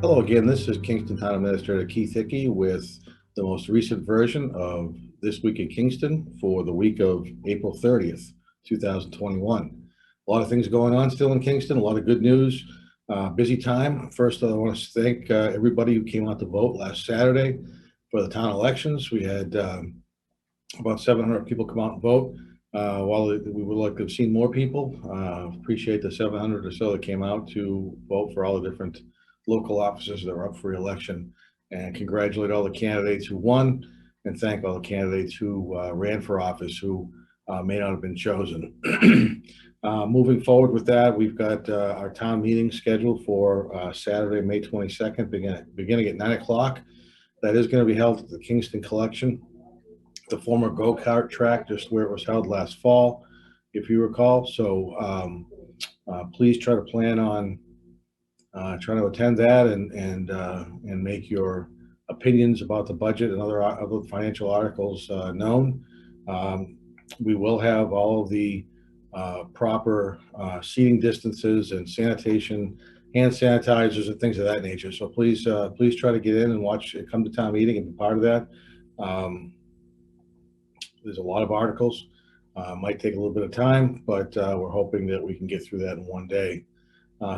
Hello again, this is Kingston Town Administrator Keith Hickey with the most recent version of This Week in Kingston for the week of April 30th, 2021. A lot of things going on still in Kingston, a lot of good news, busy time. First, I want to thank everybody who came out to vote last Saturday for the town elections. We had about 700 people come out and vote. While we would like to have seen more people, appreciate the 700 or so that came out to vote for all the different local officers that are up for election, and congratulate all the candidates who won and thank all the candidates who ran for office who may not have been chosen. Moving forward with that, we've got our town meeting scheduled for Saturday, May 22nd, beginning at 9 o'clock. That is going to be held at the Kingston Collection, the former go-kart track, just where it was held last fall, if you recall. So please try to plan on trying to attend that and make your opinions about the budget and other financial articles known. We will have all of the proper seating distances and sanitation, hand sanitizers and things of that nature. So please try to get in and come to town meeting and be part of that. There's a lot of articles. Might take a little bit of time, but we're hoping that we can get through that in one day.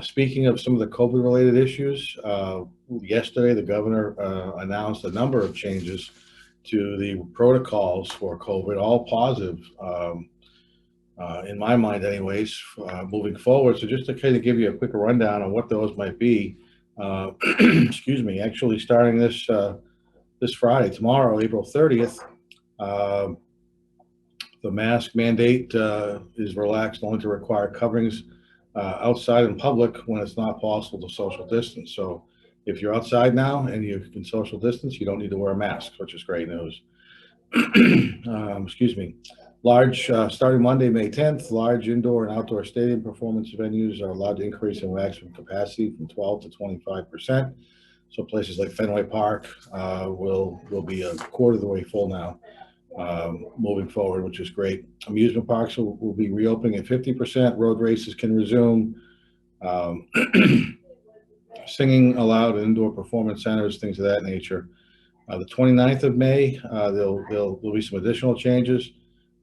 Speaking of some of the COVID-related issues, yesterday the governor announced a number of changes to the protocols for COVID, all positive, in my mind anyways, moving forward. So just to kind of give you a quick rundown on what those might be, excuse me, actually starting this Friday, tomorrow, April 30th, the mask mandate is relaxed only to require coverings outside in public when it's not possible to social distance. So if you're outside now and you can social distance, you don't need to wear a mask, which is great news. Excuse me. Starting Monday, May 10th, large indoor and outdoor stadium performance venues are allowed to increase in maximum capacity from 12 to 25%. So places like Fenway Park will be a quarter of the way full now. Moving forward, which is great. Amusement parks will be reopening at 50%. Road races can resume. Singing allowed in indoor performance centers, things of that nature. The 29th of May, there'll be some additional changes.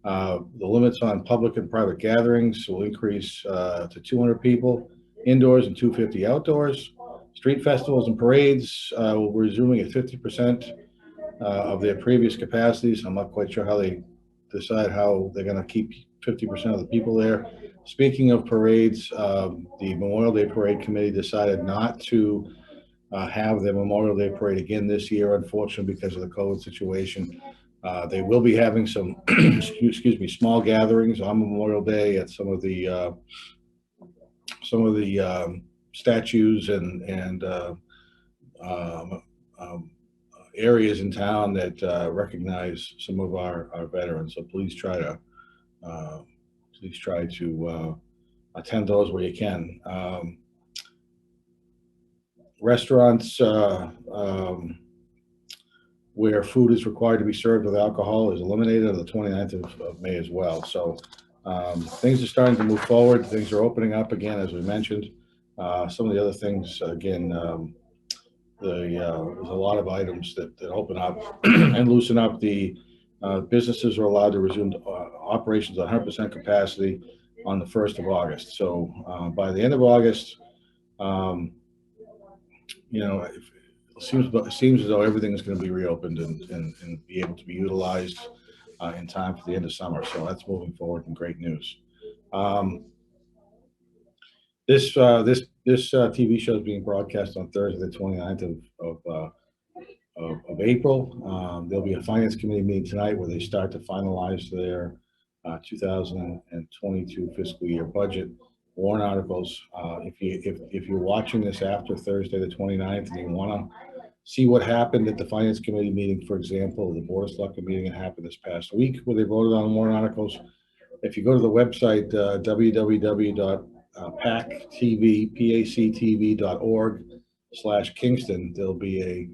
The limits on public and private gatherings will increase to 200 people indoors and 250 outdoors. Street festivals and parades will be resuming at 50%. Of their previous capacities. I'm not quite sure how they decide how they're going to keep 50% of the people there. Speaking of parades, the Memorial Day Parade Committee decided not to have their Memorial Day Parade again this year, unfortunately, because of the COVID situation. They will be having some, excuse me, small gatherings on Memorial Day at some of the statues and areas in town that recognize some of our veterans. So please try to attend those where you can. Restaurants where food is required to be served with alcohol is eliminated on the 29th of May as well. So things are starting to move forward. Things are opening up again, as we mentioned. Some of the other things, again, there's a lot of items that open up and loosen up. The businesses are allowed to resume operations at 100% capacity on the 1st of August. So by the end of August, it seems as though everything is going to be reopened and be able to be utilized in time for the end of summer. So that's moving forward and great news. This TV show is being broadcast on Thursday, the 29th of April. There'll be a finance committee meeting tonight where they start to finalize their 2022 fiscal year budget warrant articles. If you're watching this after Thursday, the 29th, and you want to see what happened at the finance committee meeting, for example, the board of selectmen meeting that happened this past week where they voted on warrant articles. If you go to the website pactv.org/Kingston, there'll be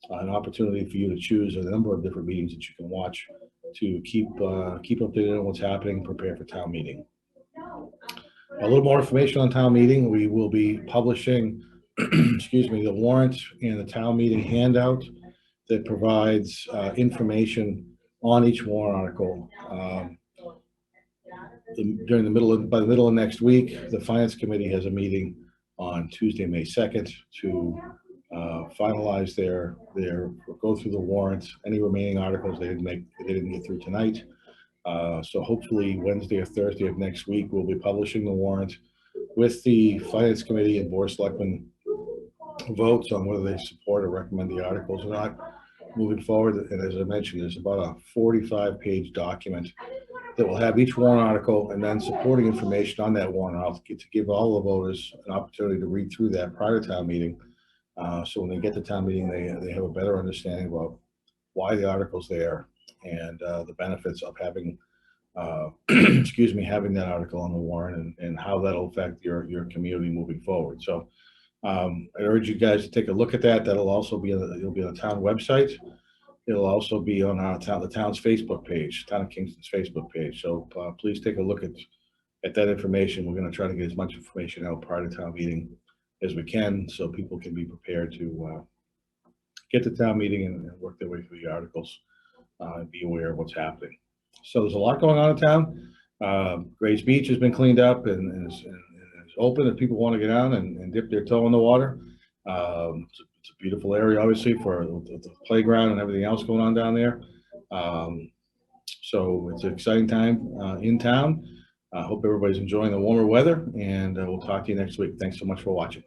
an opportunity for you to choose a number of different meetings that you can watch to keep updated on what's happening, prepare for town meeting. A little more information on town meeting. We will be publishing excuse me, the warrant and the town meeting handout that provides information on each warrant article. By the middle of next week, the Finance Committee has a meeting on Tuesday, May 2nd to finalize go through the warrants, any remaining articles they didn't get through tonight. So hopefully Wednesday or Thursday of next week, we'll be publishing the warrant with the Finance Committee and Board of Selectmen votes on whether they support or recommend the articles or not moving forward. And as I mentioned, there's about a 45-page document that will have each warrant article and then supporting information on that warrant article to give all the voters an opportunity to read through that prior to town meeting. So when they get to town meeting, they have a better understanding about why the article's there and the benefits of having, excuse me, having that article on the warrant and how that'll affect your community moving forward. So I urge you guys to take a look at that. That'll also be it'll be on the town website. It'll also be on the town's Facebook page, Town of Kingston's Facebook page. So please take a look at that information. We're going to try to get as much information out prior to town meeting as we can, so people can be prepared to get to town meeting and work their way through the articles and be aware of what's happening. So there's a lot going on in town. Grace Beach has been cleaned up and is open if people want to get out and dip their toe in the water. It's a beautiful area, obviously, for the playground and everything else going on down there. So it's an exciting time in town. I hope everybody's enjoying the warmer weather, and we'll talk to you next week. Thanks so much for watching.